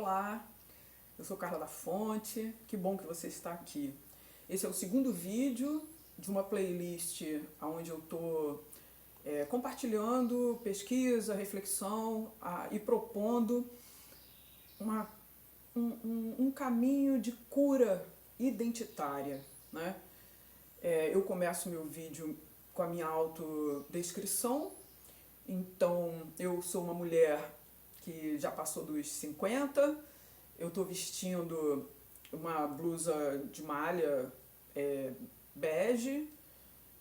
Olá, eu sou Carla da Fonte, que bom que você está aqui. Esse é o segundo vídeo de uma playlist onde eu estou compartilhando pesquisa, reflexão e propondo uma, um caminho de cura identitária, né? Eu começo meu vídeo com a minha autodescrição. Então, eu sou uma mulher que já passou dos 50, eu estou vestindo uma blusa de malha bege,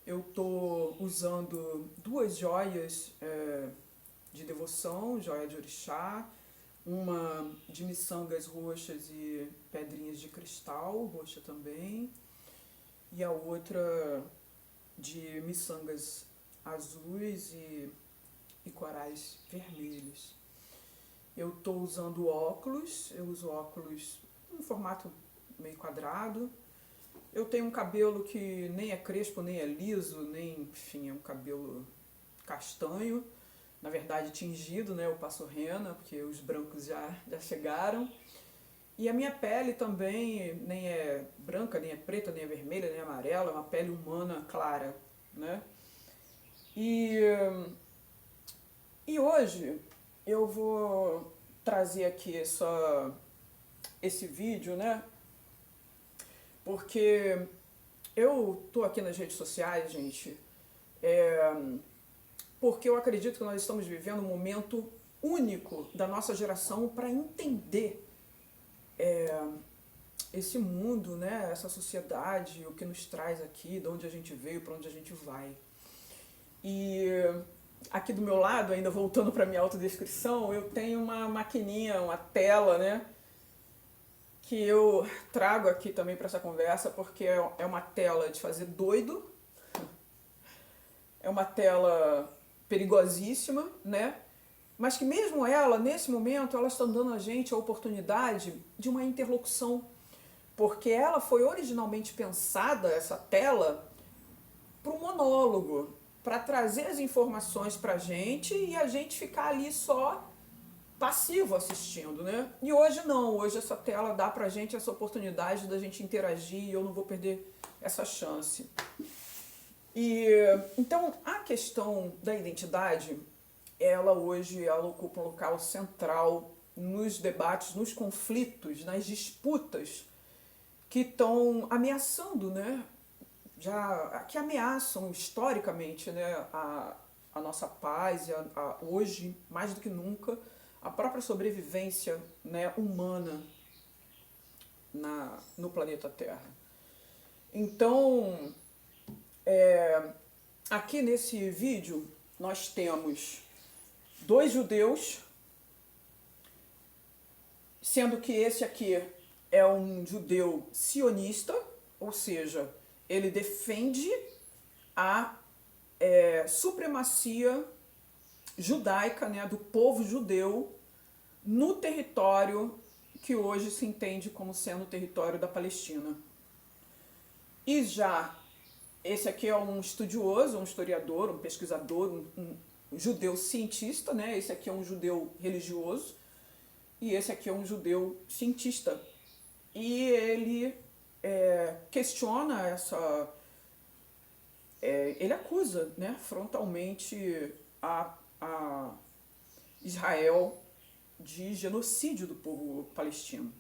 eu estou usando duas joias de devoção, joia de orixá, uma de miçangas roxas e pedrinhas de cristal, roxa também, e a outra de miçangas azuis e corais vermelhos. Eu estou usando óculos, eu uso óculos em formato meio quadrado. Eu tenho um cabelo que nem é crespo, nem é liso, nem, enfim, é um cabelo castanho. Na verdade, tingido, né? Eu passo rena, porque os brancos já chegaram. E a minha pele também nem é branca, nem é preta, nem é vermelha, nem é amarela, é uma pele humana clara, né? E hoje eu vou trazer aqui esse vídeo, né? Porque eu tô aqui nas redes sociais, gente, porque eu acredito que nós estamos vivendo um momento único da nossa geração para entender esse mundo, né? Essa sociedade, o que nos traz aqui, de onde a gente veio, para onde a gente vai. E aqui do meu lado, ainda voltando para minha autodescrição, eu tenho uma maquininha, uma tela, né? Que eu trago aqui também para essa conversa, porque é uma tela de fazer doido, é uma tela perigosíssima, né? Mas que mesmo ela, nesse momento, ela está dando a gente a oportunidade de uma interlocução, porque ela foi originalmente pensada, essa tela, para um monólogo, para trazer as informações para a gente e a gente ficar ali só passivo assistindo, né? E hoje não, hoje essa tela dá pra gente essa oportunidade da gente interagir e eu não vou perder essa chance. E então a questão da identidade, ela ocupa um local central nos debates, nos conflitos, nas disputas que estão ameaçando, né? Que ameaçam historicamente, né, a nossa paz e hoje, mais do que nunca, a própria sobrevivência, né, humana no planeta Terra. Então, aqui nesse vídeo nós temos dois judeus, sendo que esse aqui é um judeu sionista, ou seja, ele defende a supremacia judaica, né, do povo judeu no território que hoje se entende como sendo o território da Palestina. E já esse aqui é um estudioso, um historiador, um pesquisador, um judeu cientista, né? Esse aqui é um judeu religioso e esse aqui é um judeu cientista. E ele questiona ele acusa, né, frontalmente a Israel de genocídio do povo palestino.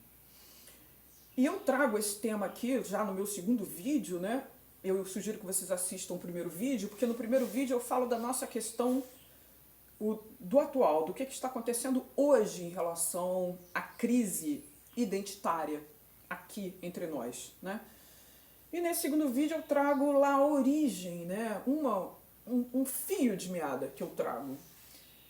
E eu trago esse tema aqui já no meu segundo vídeo, né? Eu sugiro que vocês assistam o primeiro vídeo, porque no primeiro vídeo eu falo da nossa questão do atual, do que está acontecendo hoje em relação à crise identitária aqui entre nós, né? E nesse segundo vídeo eu trago lá a origem, né? Um fio de meada que eu trago,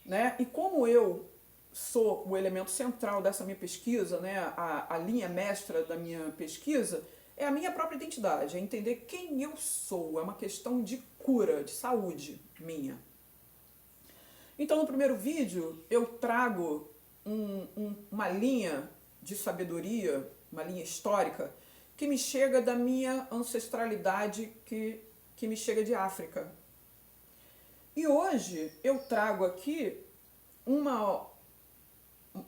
né? E como eu sou o elemento central dessa minha pesquisa, né? A linha mestra da minha pesquisa é a minha própria identidade, é entender quem eu sou, é uma questão de cura, de saúde minha. Então no primeiro vídeo eu trago uma linha de sabedoria, uma linha histórica, que me chega da minha ancestralidade, que me chega de África. E hoje eu trago aqui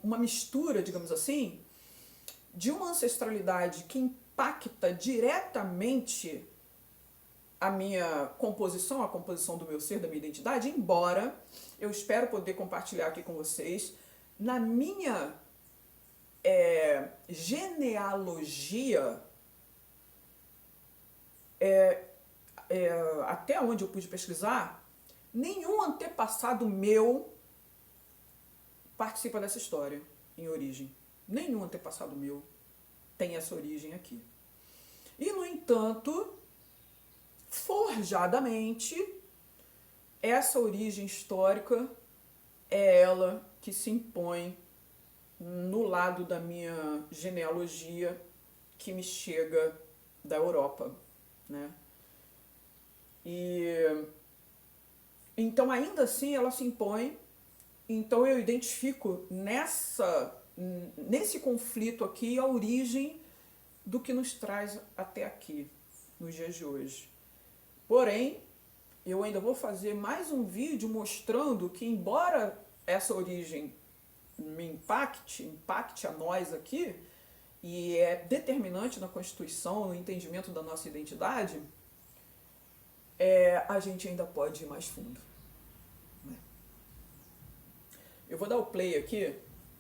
uma mistura, digamos assim, de uma ancestralidade que impacta diretamente a minha composição, a composição do meu ser, da minha identidade, embora eu espero poder compartilhar aqui com vocês, na minha genealogia, até onde eu pude pesquisar, nenhum antepassado meu participa dessa história em origem. Nenhum antepassado meu tem essa origem aqui. E, no entanto, forjadamente, essa origem histórica é ela que se impõe no lado da minha genealogia que me chega da Europa, né? E então, ainda assim, ela se impõe. Então, eu identifico nesse conflito aqui a origem do que nos traz até aqui, nos dias de hoje. Porém, eu ainda vou fazer mais um vídeo mostrando que, embora essa origem me impacte a nós aqui, e é determinante na Constituição, no entendimento da nossa identidade, a gente ainda pode ir mais fundo. Eu vou dar o play aqui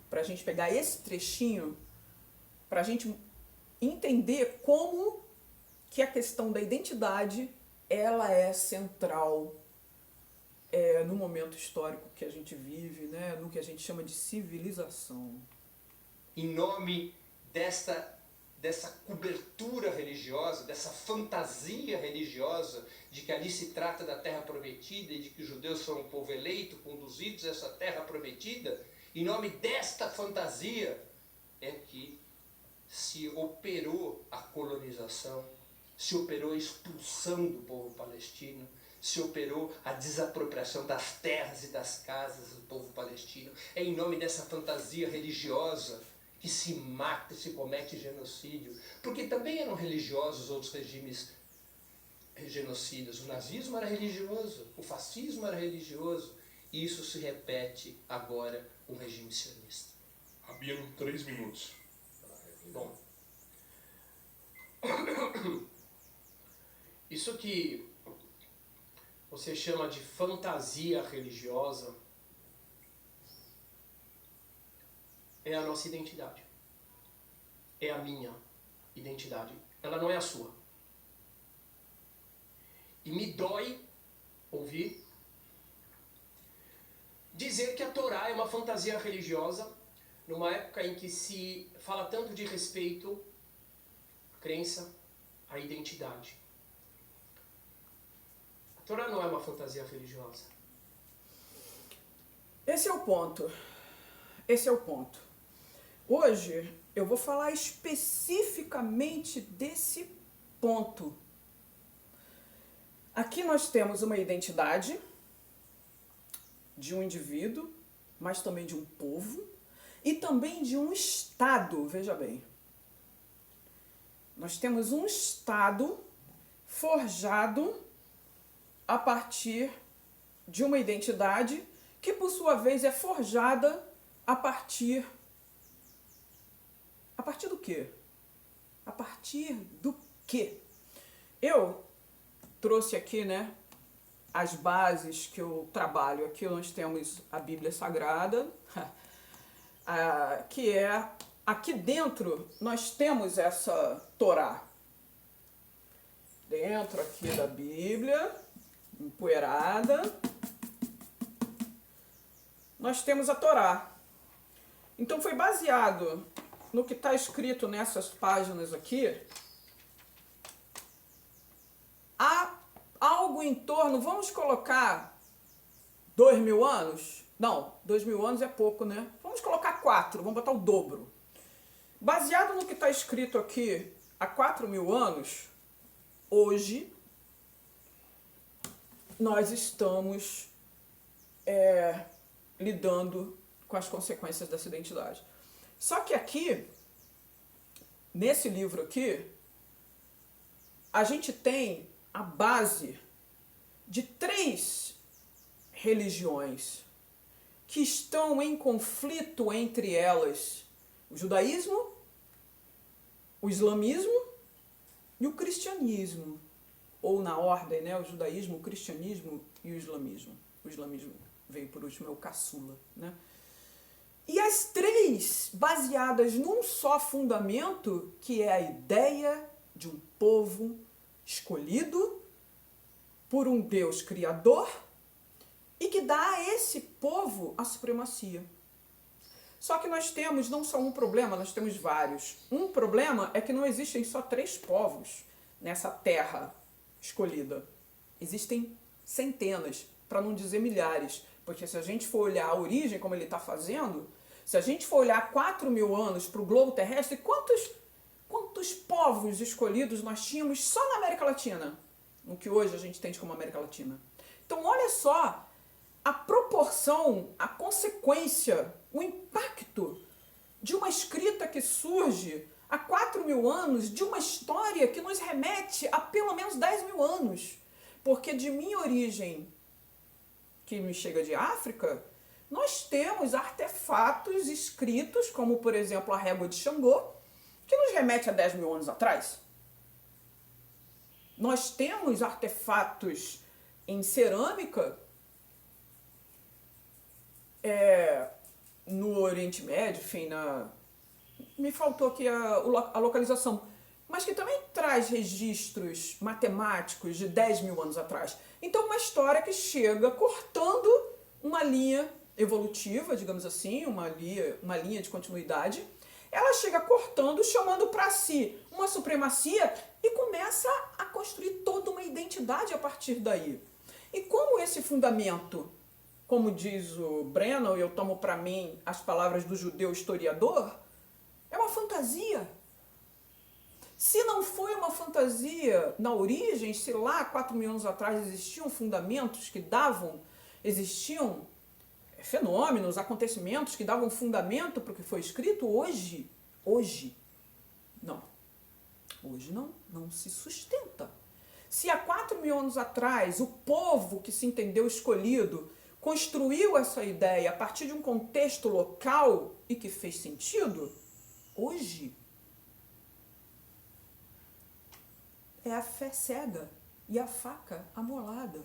para a gente pegar esse trechinho, para a gente entender como que a questão da identidade ela é central no momento histórico que a gente vive, né, no que a gente chama de civilização. Em nome dessa cobertura religiosa, dessa fantasia religiosa de que ali se trata da terra prometida e de que os judeus são um povo eleito, conduzidos a essa terra prometida, em nome desta fantasia é que se operou a colonização, se operou a expulsão do povo palestino, se operou a desapropriação das terras e das casas do povo palestino. É em nome dessa fantasia religiosa que se mata, se comete genocídio, porque também eram religiosos outros regimes genocidas. O nazismo era religioso, o fascismo era religioso, e isso se repete agora com o regime sionista. Rabino, 3 minutos. Bom, isso que você chama de fantasia religiosa é a nossa identidade. É a minha identidade. Ela não é a sua. E me dói ouvir dizer que a Torá é uma fantasia religiosa numa época em que se fala tanto de respeito à crença, à identidade. A Torá não é uma fantasia religiosa. Esse é o ponto. Esse é o ponto. Hoje eu vou falar especificamente desse ponto. Aqui nós temos uma identidade de um indivíduo, mas também de um povo e também de um Estado, veja bem. Nós temos um Estado forjado a partir de uma identidade que, por sua vez, é forjada a partir do quê? A partir do quê? Eu trouxe aqui, né, as bases que eu trabalho. Aqui nós temos a Bíblia Sagrada, que é... Aqui dentro nós temos essa Torá. Dentro aqui da Bíblia, empoeirada, nós temos a Torá. Então foi baseado no que está escrito nessas páginas aqui, há algo em torno, vamos colocar 2.000 anos? Não, 2.000 anos é pouco, né? Vamos colocar 4, vamos botar o dobro. Baseado no que está escrito aqui há 4.000 anos, hoje nós estamos lidando com as consequências dessa identidade. Só que aqui, nesse livro aqui, a gente tem a base de 3 religiões que estão em conflito entre elas: o judaísmo, o islamismo e o cristianismo. Ou na ordem, né? O judaísmo, o cristianismo e o islamismo. O islamismo veio por último, é o caçula, né? E as três baseadas num só fundamento, que é a ideia de um povo escolhido por um Deus criador e que dá a esse povo a supremacia. Só que nós temos não só um problema, nós temos vários. Um problema é que não existem só 3 povos nessa terra escolhida. Existem centenas, para não dizer milhares. Porque se a gente for olhar a origem, como ele está fazendo, se a gente for olhar 4.000 anos para o globo terrestre, quantos povos escolhidos nós tínhamos só na América Latina? No que hoje a gente entende como América Latina. Então olha só a proporção, a consequência, o impacto de uma escrita que surge há 4.000 anos, de uma história que nos remete a pelo menos 10.000 anos. Porque de minha origem, que me chega de África, nós temos artefatos escritos, como por exemplo a régua de Xangô, que nos remete a 10.000 anos atrás. Nós temos artefatos em cerâmica no Oriente Médio, enfim, me faltou aqui a localização, mas que também traz registros matemáticos de 10.000 anos atrás. Então, uma história que chega cortando uma linha evolutiva, digamos assim, uma linha de continuidade. Ela chega cortando, chamando para si uma supremacia e começa a construir toda uma identidade a partir daí. E como esse fundamento, como diz o Brennan, e eu tomo para mim as palavras do judeu historiador, é uma fantasia. Se não foi uma fantasia na origem, se lá 4.000 anos atrás existiam fundamentos que existiam fenômenos, acontecimentos que davam fundamento para o que foi escrito, hoje não se sustenta. Se há 4.000 anos atrás o povo que se entendeu escolhido construiu essa ideia a partir de um contexto local e que fez sentido, hoje é a fé cega e a faca amolada.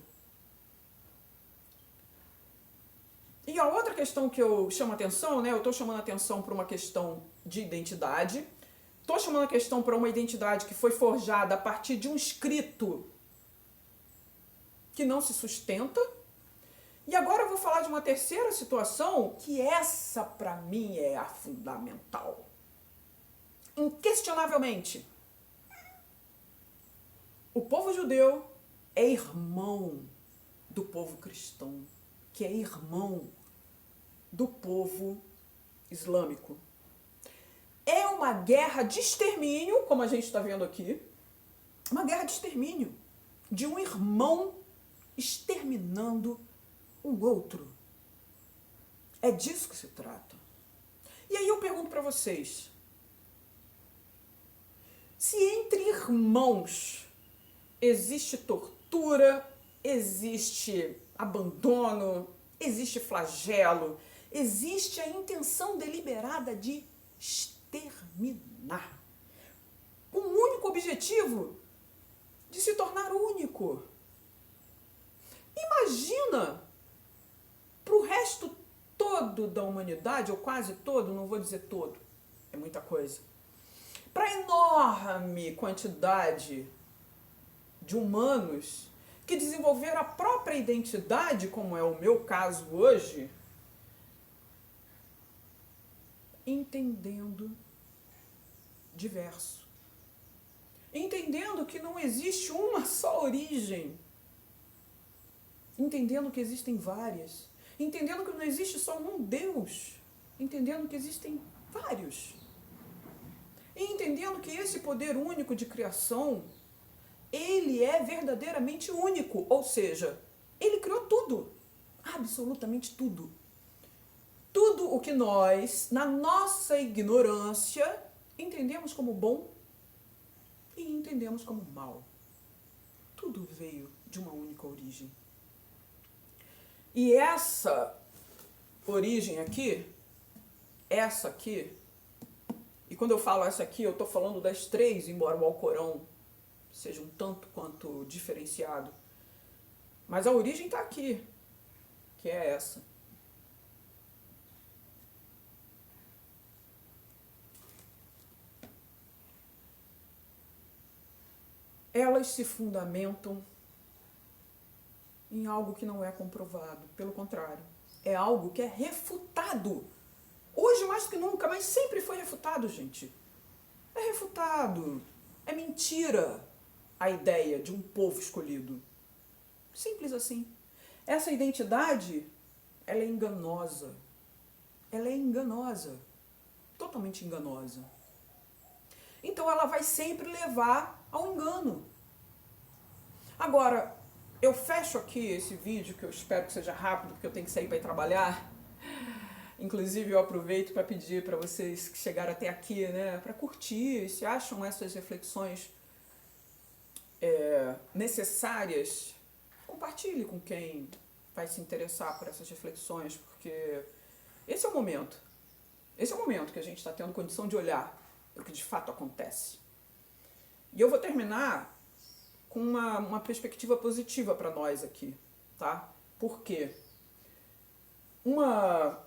E a outra questão que eu chamo a atenção, né? Eu estou chamando a atenção para uma questão de identidade. Estou chamando a atenção para uma identidade que foi forjada a partir de um escrito que não se sustenta. E agora eu vou falar de uma terceira situação, que essa para mim é a fundamental. Inquestionavelmente, o povo judeu é irmão do povo cristão, que é irmão do povo islâmico. É uma guerra de extermínio, como a gente está vendo aqui, uma guerra de extermínio, de um irmão exterminando um outro. É disso que se trata. E aí eu pergunto para vocês, se entre irmãos existe tortura, existe abandono, existe flagelo, existe a intenção deliberada de exterminar, com o único objetivo de se tornar único. Imagina para o resto todo da humanidade, ou quase todo, não vou dizer todo, é muita coisa, para a enorme quantidade de humanos que desenvolveram a própria identidade, como é o meu caso hoje, entendendo diverso. Entendendo que não existe uma só origem. Entendendo que existem várias. Entendendo que não existe só um Deus. Entendendo que existem vários. E entendendo que esse poder único de criação, ele é verdadeiramente único. Ou seja, ele criou tudo. Absolutamente tudo. Tudo o que nós, na nossa ignorância, entendemos como bom e entendemos como mal. Tudo veio de uma única origem. E essa origem aqui, essa aqui, e quando eu falo essa aqui, eu estou falando das três, embora o Alcorão seja um tanto quanto diferenciado. Mas a origem está aqui, que é essa. Elas se fundamentam em algo que não é comprovado. Pelo contrário, é algo que é refutado. Hoje mais do que nunca, mas sempre foi refutado, gente. É refutado. É mentira a ideia de um povo escolhido. Simples assim. Essa identidade, ela é enganosa. Ela é enganosa. Totalmente enganosa. Então ela vai sempre levar ao engano. Agora, eu fecho aqui esse vídeo, que eu espero que seja rápido, porque eu tenho que sair para ir trabalhar. Inclusive, eu aproveito para pedir para vocês que chegaram até aqui, né, para curtir, se acham essas reflexões necessárias, compartilhe com quem vai se interessar por essas reflexões, porque esse é o momento. Esse é o momento que a gente está tendo condição de olhar para o que de fato acontece. E eu vou terminar com uma perspectiva positiva para nós aqui, tá? Por quê? Uma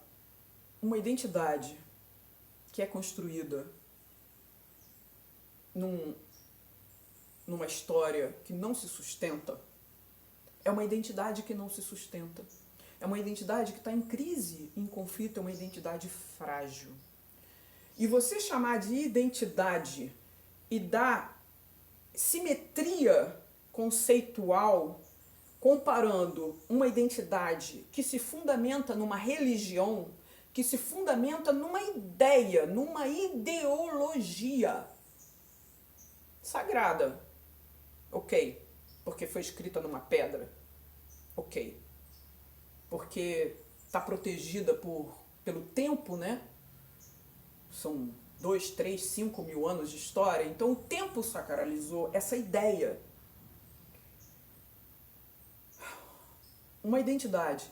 identidade que é construída numa história que não se sustenta é uma identidade que não se sustenta. É uma identidade que está em crise, em conflito, é uma identidade frágil. E você chamar de identidade e dar simetria conceitual comparando uma identidade que se fundamenta numa religião, que se fundamenta numa ideia, numa ideologia sagrada. Ok. Porque foi escrita numa pedra. Ok. Porque está protegida pelo tempo, né? São 2, 3, 5 mil anos de história. Então o tempo sacralizou essa ideia. Uma identidade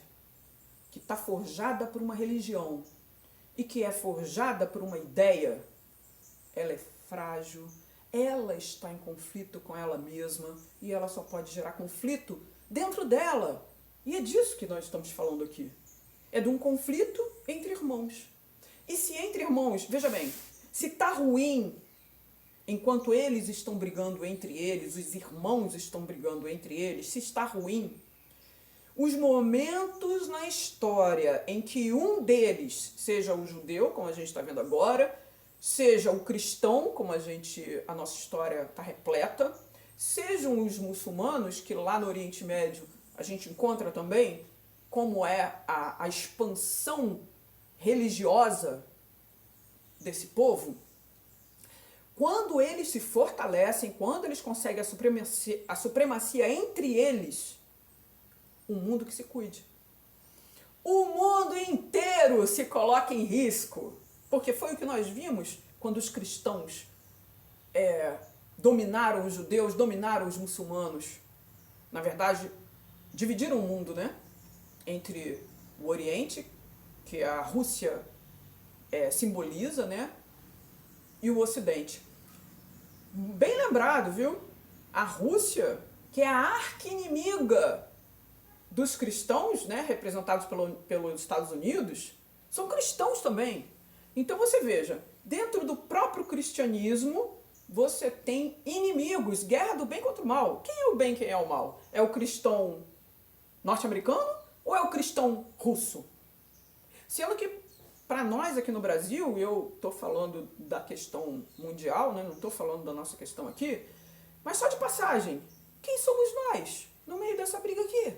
que está forjada por uma religião e que é forjada por uma ideia, ela é frágil, ela está em conflito com ela mesma e ela só pode gerar conflito dentro dela. E é disso que nós estamos falando aqui. É de um conflito entre irmãos. E se entre irmãos, veja bem, se está ruim enquanto eles estão brigando entre eles, os irmãos estão brigando entre eles, se está ruim, os momentos na história em que um deles, seja o judeu, como a gente está vendo agora, seja o cristão, como a nossa história está repleta, sejam os muçulmanos, que lá no Oriente Médio a gente encontra também, como é a expansão religiosa desse povo, quando eles se fortalecem, quando eles conseguem a supremacia entre eles, o mundo que se cuide. O mundo inteiro se coloca em risco, porque foi o que nós vimos quando os cristãos dominaram os judeus, dominaram os muçulmanos. Na verdade, dividiram o mundo, né? Entre o Oriente, que a Rússia simboliza, né? E o Ocidente. Bem lembrado, viu? A Rússia, que é a arqui-inimiga dos cristãos, né, representados pelos Estados Unidos, são cristãos também. Então você veja, dentro do próprio cristianismo, você tem inimigos, guerra do bem contra o mal. Quem é o bem, quem é o mal? É o cristão norte-americano ou é o cristão russo? Sendo que, para nós aqui no Brasil, eu estou falando da questão mundial, né, não estou falando da nossa questão aqui, mas só de passagem, quem somos nós no meio dessa briga aqui?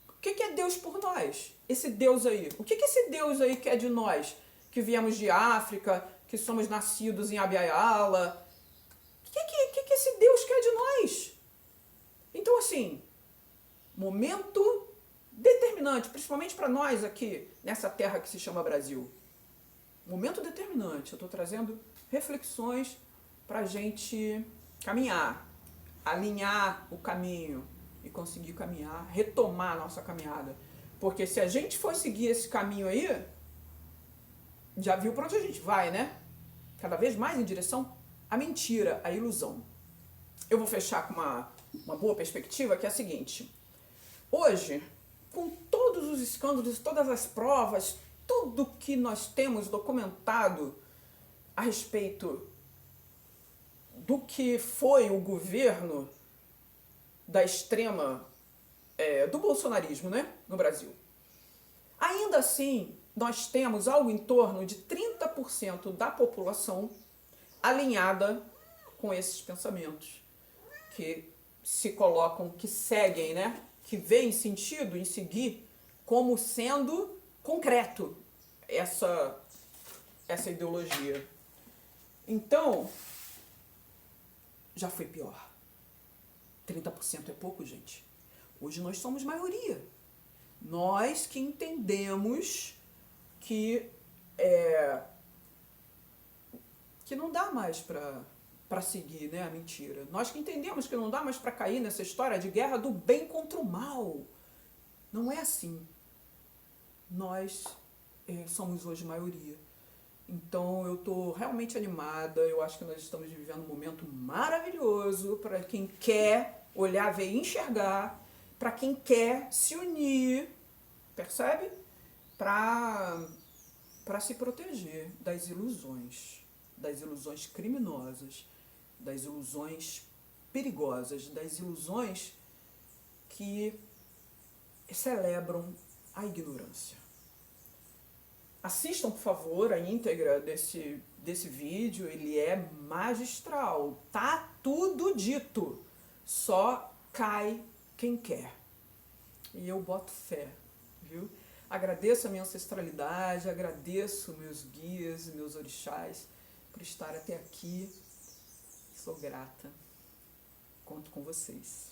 O que é Deus por nós? Esse Deus aí. O que esse Deus aí quer de nós? Que viemos de África, que somos nascidos em Abiyala. O que esse Deus quer de nós? Então, assim, momento determinante, principalmente para nós aqui, nessa terra que se chama Brasil. Momento determinante. Eu estou trazendo reflexões para a gente caminhar, alinhar o caminho e conseguir caminhar, retomar a nossa caminhada. Porque se a gente for seguir esse caminho aí, já viu para onde a gente vai, né? Cada vez mais em direção à mentira, à ilusão. Eu vou fechar com uma boa perspectiva, que é a seguinte. Hoje, com todos os escândalos, todas as provas, tudo que nós temos documentado a respeito do que foi o governo da extrema, do bolsonarismo, né, no Brasil. Ainda assim, nós temos algo em torno de 30% da população alinhada com esses pensamentos, que se colocam, que seguem, né, que veem sentido em seguir como sendo concreto essa ideologia. Então, já foi pior. 30% é pouco, gente. Hoje nós somos maioria. Nós que entendemos que não dá mais para seguir, né, a mentira. Nós que entendemos que não dá mais para cair nessa história de guerra do bem contra o mal. Não é assim. Nós somos hoje maioria. Então eu estou realmente animada, eu acho que nós estamos vivendo um momento maravilhoso para quem quer olhar, ver e enxergar, para quem quer se unir, percebe? Para se proteger das ilusões criminosas, das ilusões perigosas, das ilusões que celebram a ignorância. Assistam, por favor, a íntegra desse vídeo, ele é magistral, tá tudo dito, só cai quem quer. E eu boto fé, viu? Agradeço a minha ancestralidade, agradeço meus guias, meus orixás, por estar até aqui. Sou grata. Conto com vocês.